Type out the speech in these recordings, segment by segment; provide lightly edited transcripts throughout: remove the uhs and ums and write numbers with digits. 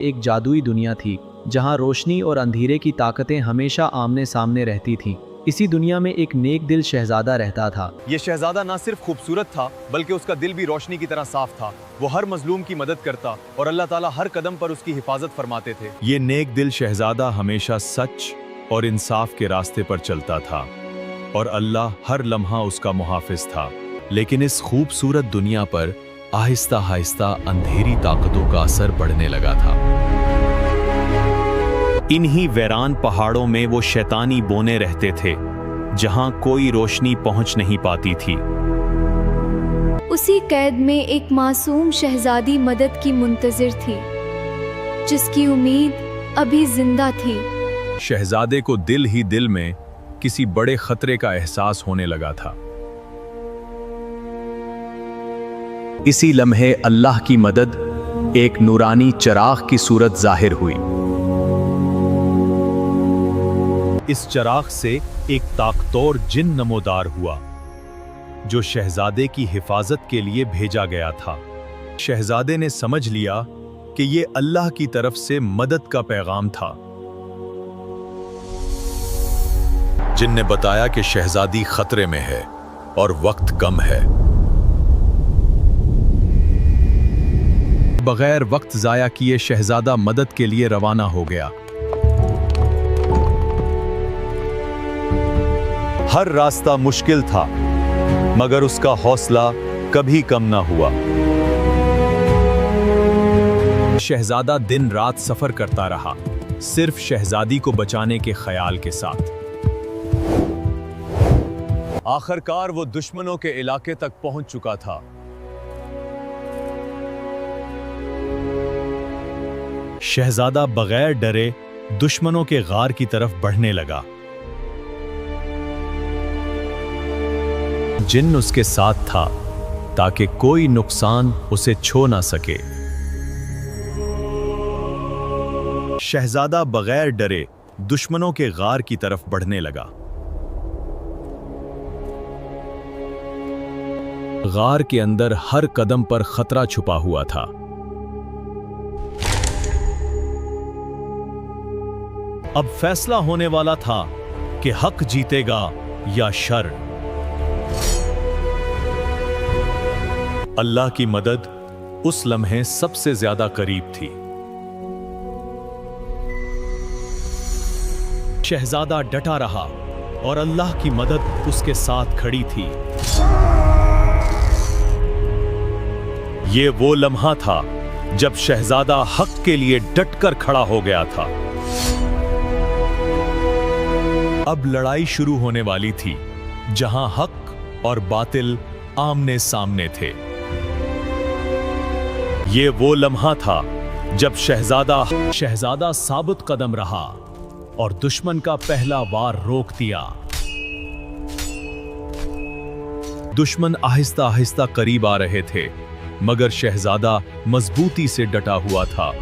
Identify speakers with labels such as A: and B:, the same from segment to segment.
A: एक जादुई दुनिया थी जहां रोशनी और अंधेरे की ताकतें हमेशा आमने सामने रहती थीं। इसी दुनिया में एक नेक दिल शहजादा रहता था।
B: ये शहजादा ना सिर्फ खूबसूरत था बल्कि उसका दिल भी रोशनी की तरह साफ था। वो हर मजलूम की मदद करता और अल्लाह ताला हर कदम पर उसकी हिफाजत फरमाते थे। ये नेक दिल शहजादा हमेशा सच और इंसाफ के रास्ते पर चलता था और अल्लाह हर लम्हा उसका मुहाफिज था। लेकिन इस खूबसूरत दुनिया पर आहिस्ता आहिस्ता अंधेरी ताकतों का असर पड़ने लगा था। इन्हीं वीरान पहाड़ों में वो शैतानी बोने रहते थे जहां कोई रोशनी पहुंच नहीं पाती थी।
C: उसी कैद में एक मासूम शहजादी मदद की मुंतजिर थी, जिसकी उम्मीद अभी जिंदा थी।
B: शहजादे को दिल ही दिल में किसी बड़े खतरे का एहसास होने लगा था।
A: इसी लम्हे अल्लाह की मदद एक नूरानी चिराग की सूरत जाहिर हुई।
B: इस चिराग से एक ताकतवर जिन नमोदार हुआ जो शहजादे की हिफाजत के लिए भेजा गया था। शहजादे ने समझ लिया कि ये अल्लाह की तरफ से मदद का पैगाम था। जिन ने बताया कि शहजादी खतरे में है और वक्त कम है। बगैर वक्त जाया किए शहजादा मदद के लिए रवाना हो गया। हर रास्ता मुश्किल था मगर उसका हौसला कभी कम ना हुआ। शहजादा दिन रात सफर करता रहा, सिर्फ शहजादी को बचाने के ख्याल के साथ। आखिरकार वो दुश्मनों के इलाके तक पहुंच चुका था। शहजादा बगैर डरे दुश्मनों के गार की तरफ बढ़ने लगा। जिन्न उसके साथ था ताकि कोई नुकसान उसे छू ना सके। शहजादा बगैर डरे दुश्मनों के गार की तरफ बढ़ने लगा। गार के अंदर हर कदम पर खतरा छुपा हुआ था। अब फैसला होने वाला था कि हक जीतेगा या शर। अल्लाह की मदद उस लम्हे सबसे ज्यादा करीब थी। शहजादा डटा रहा और अल्लाह की मदद उसके साथ खड़ी थी। यह वो लम्हा था जब शहजादा हक के लिए डटकर खड़ा हो गया था। अब लड़ाई शुरू होने वाली थी जहां हक और बातिल आमने सामने थे। यह वो लम्हा था जब शहजादा साबुत कदम रहा और दुश्मन का पहला वार रोक दिया। दुश्मन आहिस्ता आहिस्ता करीब आ रहे थे मगर शहजादा मजबूती से डटा हुआ था।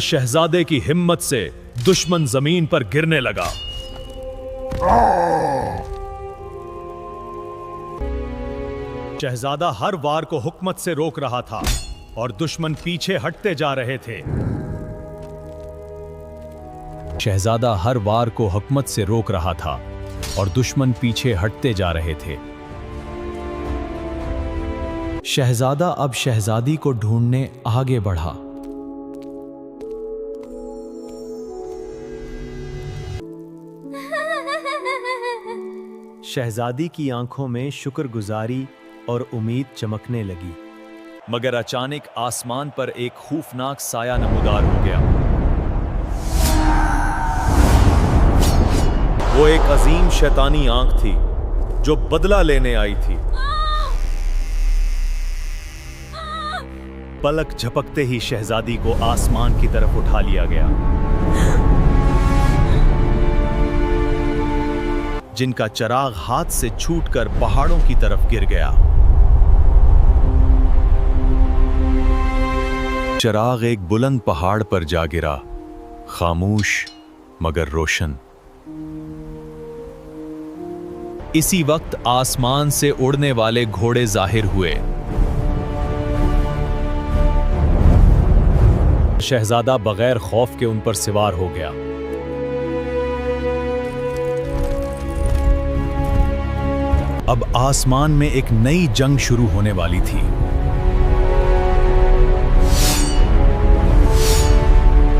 B: शहजादे की हिम्मत से दुश्मन जमीन पर गिरने लगा। शहजादा हर वार को हुकमत से रोक रहा था और दुश्मन पीछे हटते जा रहे थे। शहजादा हर वार को हुकमत से रोक रहा था और दुश्मन पीछे हटते जा रहे थे। शहजादा अब शहजादी को ढूंढने आगे बढ़ा। शहजादी की आंखों में शुक्रगुजारी और उम्मीद चमकने लगी। मगर अचानक आसमान पर एक खौफनाक साया नमूदार हो गया। वो एक अजीम शैतानी आंख थी जो बदला लेने आई थी। पलक झपकते ही शहजादी को आसमान की तरफ उठा लिया गया। जिनका चिराग हाथ से छूटकर पहाड़ों की तरफ गिर गया। चिराग एक बुलंद पहाड़ पर जा गिरा, खामोश मगर रोशन। इसी वक्त आसमान से उड़ने वाले घोड़े जाहिर हुए। शहजादा बगैर खौफ के उन पर सवार हो गया। अब आसमान में एक नई जंग शुरू होने वाली थी।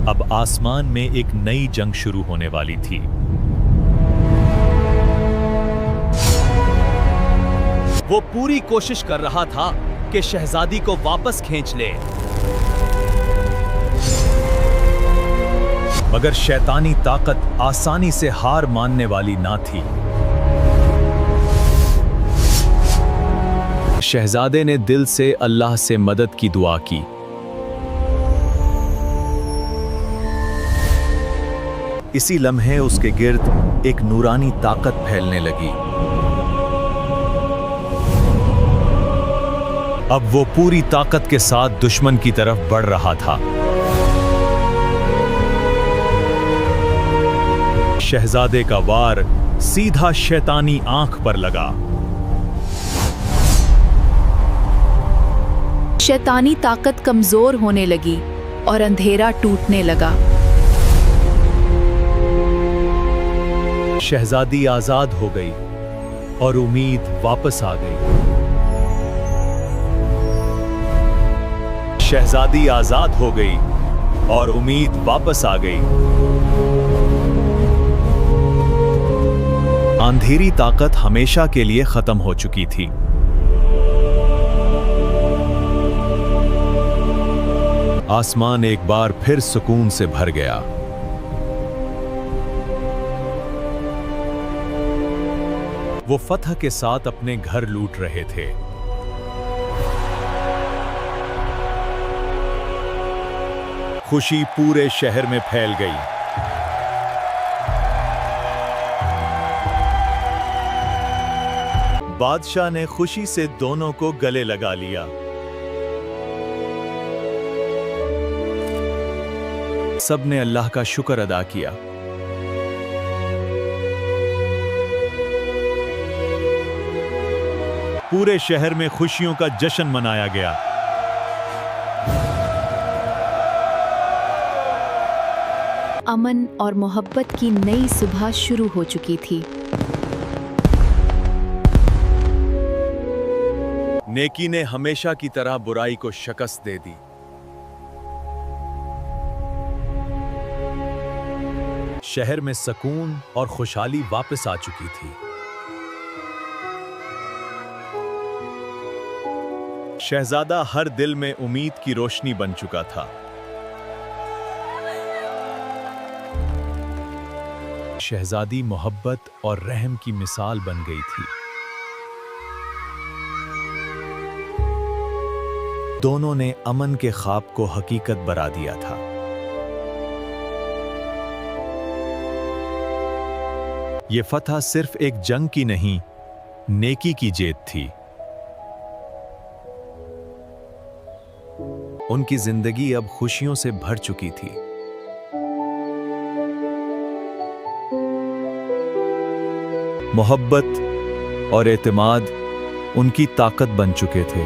B: अब आसमान में एक नई जंग शुरू होने वाली थी। वो पूरी कोशिश कर रहा था कि शहजादी को वापस खींच ले, मगर शैतानी ताकत आसानी से हार मानने वाली ना थी। शहजादे ने दिल से अल्लाह से मदद की दुआ की। इसी लम्हे उसके गिर्द एक नूरानी ताकत फैलने लगी। अब वो पूरी ताकत के साथ दुश्मन की तरफ बढ़ रहा था। शहजादे का वार सीधा शैतानी आंख पर लगा।
D: शैतानी ताकत कमजोर होने लगी और अंधेरा टूटने लगा।
B: शहजादी आजाद हो गई और उम्मीद वापस आ गई। शहजादी आजाद हो गई और उम्मीद वापस आ गई। अंधेरी ताकत हमेशा के लिए खत्म हो चुकी थी। आसमान एक बार फिर सुकून से भर गया। वो फतह के साथ अपने घर लूट रहे थे। खुशी पूरे शहर में फैल गई। बादशाह ने खुशी से दोनों को गले लगा लिया। सबने अल्लाह का शुक्र अदा किया। पूरे शहर में खुशियों का जश्न मनाया गया।
D: अमन और मोहब्बत की नई सुबह शुरू हो चुकी थी।
B: नेकी ने हमेशा की तरह बुराई को शिकस्त दे दी। शहर में सुकून और खुशहाली वापस आ चुकी थी। शहजादा हर दिल में उम्मीद की रोशनी बन चुका था। शहजादी मोहब्बत और रहम की मिसाल बन गई थी। दोनों ने अमन के ख्वाब को हकीकत बना दिया था। ये फतह सिर्फ एक जंग की नहीं, नेकी की जीत थी। उनकी जिंदगी अब खुशियों से भर चुकी थी। मोहब्बत और एतमाद उनकी ताकत बन चुके थे।